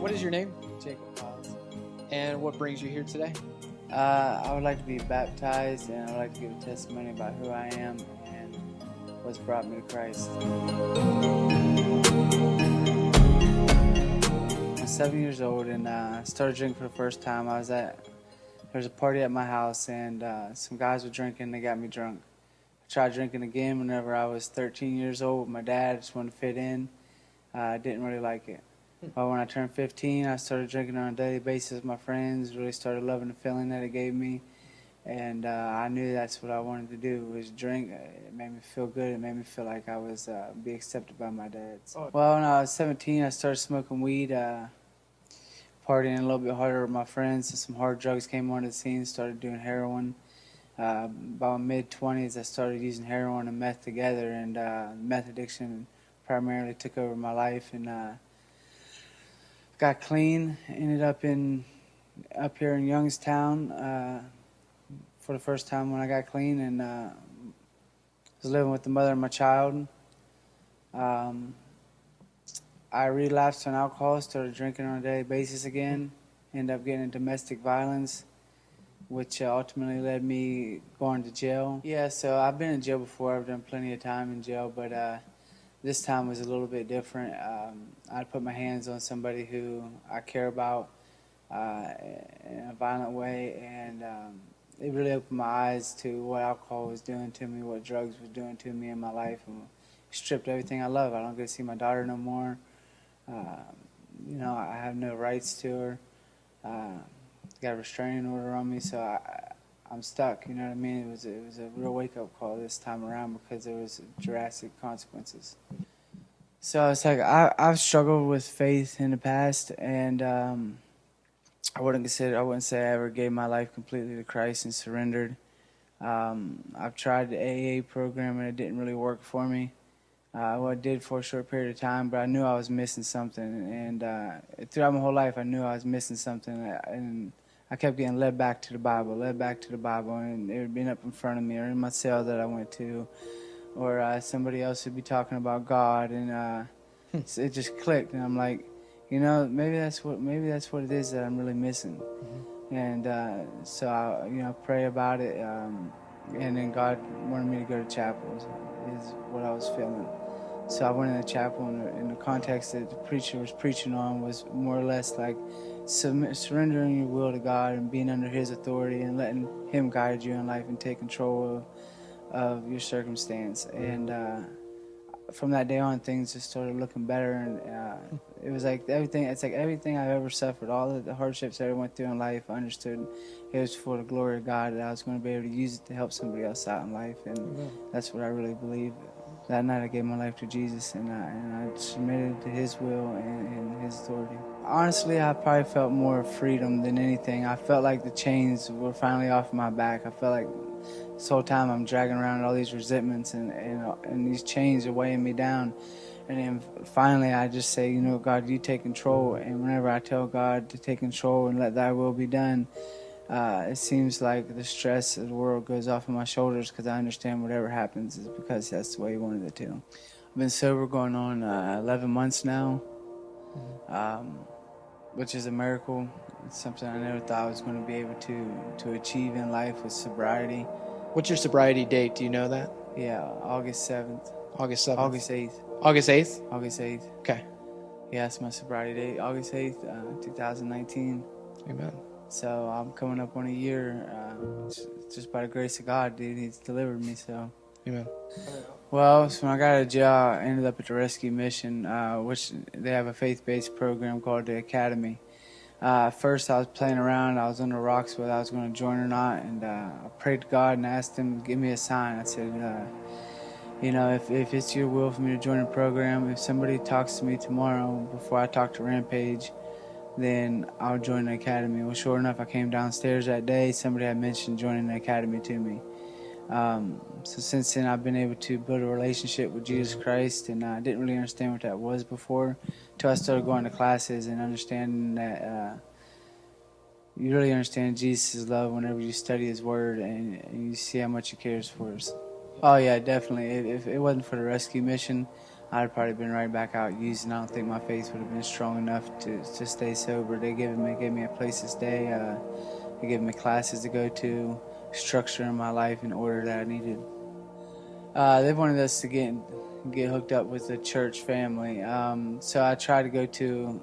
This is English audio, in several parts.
What is your name? Jacob Collins. And what brings you here today? I would like to be baptized, and I would like to give a testimony about who I am and what's brought me to Christ. I'm 7 years old, and I started drinking for the first time. There was a party at my house, and some guys were drinking. They got me drunk. I tried drinking again whenever I was 13 years old with my dad. I just wanted to fit in. I didn't really like it. But when I turned 15, I started drinking on a daily basis with my friends, really started loving the feeling that it gave me. And I knew that's what I wanted to do, was drink. It made me feel good. It made me feel like I was be accepted by my dad. Well, when I was 17, I started smoking weed, partying a little bit harder with my friends. So some hard drugs came onto the scene, started doing heroin. About mid-20s, I started using heroin and meth together, and meth addiction primarily took over my life. And got clean, ended up here in Youngstown for the first time when I got clean, and was living with the mother of my child. I relapsed on alcohol, started drinking on a daily basis again, ended up getting into domestic violence, which ultimately led me going to jail. Yeah, so I've been in jail before. I've done plenty of time in jail, but this time was a little bit different. I put my hands on somebody who I care about in a violent way, and it really opened my eyes to what alcohol was doing to me, what drugs was doing to me in my life, and stripped everything I love. I don't get to see my daughter no more. I have no rights to her. Got a restraining order on me, so I'm stuck. You know what I mean? It was a real wake up call this time around because there was drastic consequences. So it's like I've struggled with faith in the past, and I wouldn't say I ever gave my life completely to Christ and surrendered. I've tried the AA program and it didn't really work for me. Well, it did for a short period of time, but I knew I was missing something, and throughout my whole life, I knew I was missing something, and I kept getting led back to the Bible, and it would be up in front of me or in my cell that I went to, or somebody else would be talking about God, and it just clicked, and I'm like, maybe that's what it is that I'm really missing, and so I pray about it, and then God wanted me to go to chapel, is what I was feeling. So I went in the chapel, and the context that the preacher was preaching on was more or less like surrendering your will to God and being under His authority and letting Him guide you in life and take control of your circumstance. And from that day on, things just started looking better, and it was like everything. It's like everything I've ever suffered, all the hardships I ever went through in life, I understood it was for the glory of God, that I was going to be able to use it to help somebody else out in life, and that's what I really believe. That night I gave my life to Jesus, and I submitted to His will and His authority. Honestly, I probably felt more freedom than anything. I felt like the chains were finally off my back. I felt like this whole time I'm dragging around all these resentments, and these chains are weighing me down. And then finally I just say, God, you take control. And whenever I tell God to take control and let thy will be done, it seems like the stress of the world goes off of my shoulders, because I understand whatever happens is because that's the way He wanted it to. I've been sober going on 11 months now, which is a miracle. It's something I never thought I was going to be able to achieve in life with sobriety. What's your sobriety date? Do you know that? Yeah, August 7th. August 7th. August 8th. August 8th? August 8th. Okay. Yeah, that's my sobriety date. August 8th, 2019. Amen. So I'm coming up on a year. Just by the grace of God, dude, He's delivered me, so. Amen. Well, so when I got out of jail, I ended up at the Rescue Mission, which they have a faith-based program called the Academy. First, I was playing around. I was on the rocks whether I was going to join or not, and I prayed to God and asked Him to give me a sign. I said, if it's your will for me to join the program, if somebody talks to me tomorrow before I talk to Rampage, then I'll join the Academy. Well, sure enough, I came downstairs that day. Somebody had mentioned joining the Academy to me. So since then, I've been able to build a relationship with Jesus Christ, and I didn't really understand what that was before, until I started going to classes and understanding that you really understand Jesus' love whenever you study His Word and you see how much He cares for us. Oh yeah, definitely. If it wasn't for the Rescue Mission, I'd have probably been right back out using. I don't think my faith would have been strong enough to stay sober. They gave me a place to stay. They gave me classes to go to, structure in my life in order that I needed. They wanted us to get hooked up with the church family. So I tried to go to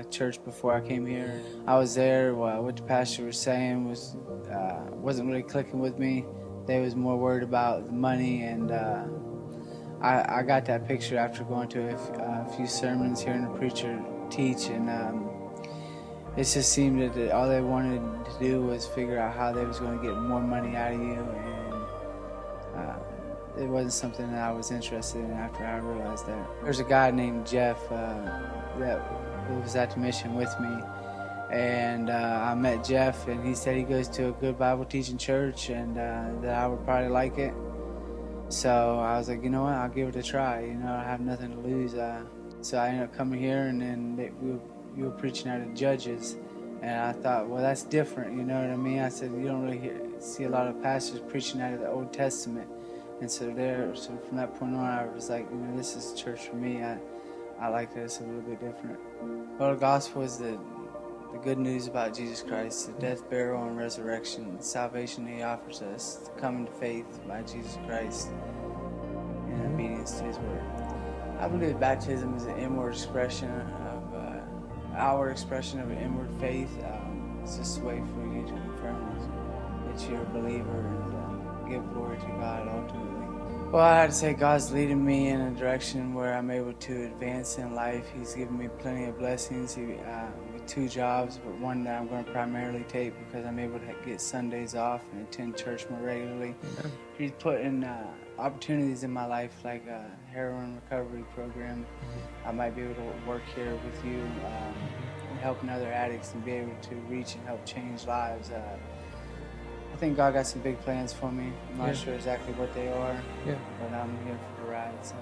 church before I came here. I was there. What the pastor was saying wasn't really clicking with me. They was more worried about the money, and I got that picture after going to a few sermons, hearing the preacher teach, and it just seemed that all they wanted to do was figure out how they was going to get more money out of you, and it wasn't something that I was interested in after I realized that. There's a guy named Jeff that was at the mission with me, and I met Jeff, and he said he goes to a good Bible teaching church, and that I would probably like it. So I was like, you know what, I'll give it a try. You know, I have nothing to lose. So I ended up coming here, and then we were preaching out of Judges, and I thought, well, that's different. You know what I mean? I said, you don't really see a lot of pastors preaching out of the Old Testament. And so from that point on, I was like, you know, this is church for me. I like that it's a little bit different. Well, the gospel is the good news about Jesus Christ, the death, burial, and resurrection, the salvation He offers us, to come into faith by Jesus Christ in obedience to His word. I believe baptism is an inward expression of outward expression of an inward faith. It's just a way for you to confirm that you're a believer and give glory to God ultimately. Well, I had to say God's leading me in a direction where I'm able to advance in life. He's given me plenty of blessings. With 2 jobs, but one that I'm going to primarily take because I'm able to get Sundays off and attend church more regularly. Amen. He's put in opportunities in my life like a heroin recovery program. I might be able to work here with you and helping other addicts and be able to reach and help change lives. I think God got some big plans for me. I'm not sure exactly what they are, but I'm here for the ride. So.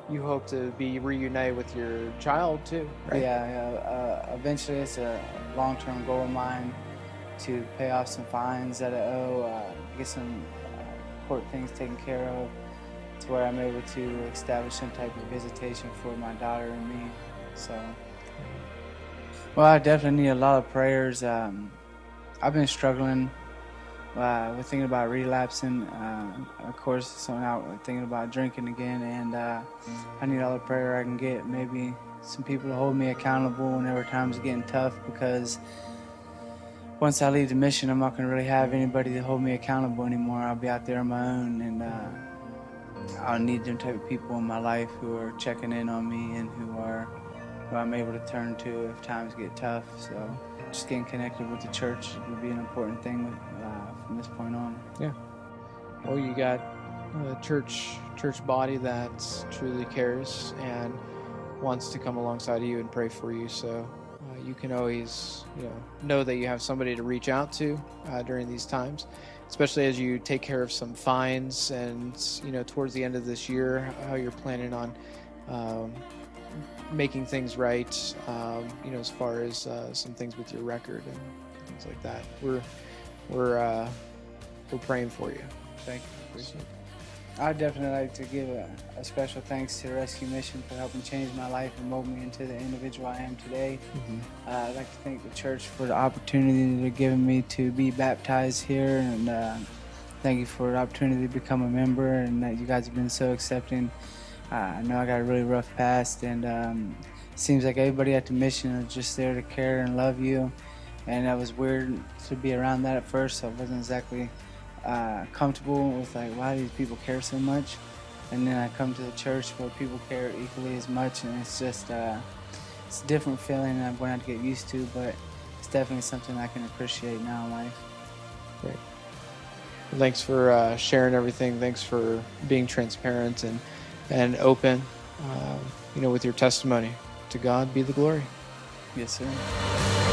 You hope to be reunited with your child too, right? Yeah. Eventually, it's a long-term goal of mine to pay off some fines that I owe, get some court things taken care of, to where I'm able to establish some type of visitation for my daughter and me. So, well, I definitely need a lot of prayers. I've been struggling. We're thinking about relapsing. Of course, so now we're thinking about drinking again, and I need all the prayer I can get. Maybe some people to hold me accountable whenever times are getting tough, because once I leave the mission, I'm not going to really have anybody to hold me accountable anymore. I'll be out there on my own, and I'll need them type of people in my life who are checking in on me and who I'm able to turn to if times get tough. So just getting connected with the church would be an important thing from this point on. Yeah. Well, you got a church body that truly cares and wants to come alongside of you and pray for you. So you can always, know that you have somebody to reach out to during these times, especially as you take care of some fines and, towards the end of this year, how you're planning on making things right, as far as some things with your record and things like that. We're praying for you. Thank you. I'd definitely like to give a special thanks to the Rescue Mission for helping change my life and mold me into the individual I am today. I'd like to thank the church for the opportunity they're giving me to be baptized here, and thank you for the opportunity to become a member, and that you guys have been so accepting. I know I got a really rough past, and it seems like everybody at the mission is just there to care and love you, and that was weird to be around that at first, so I wasn't exactly comfortable with why do these people care so much. And then I come to the church where people care equally as much, and it's just it's a different feeling that I'm going to have to get used to, but it's definitely something I can appreciate now in life. Great. Well, thanks for sharing everything. Thanks for being transparent and open, with your testimony. To God be the glory. Yes, sir.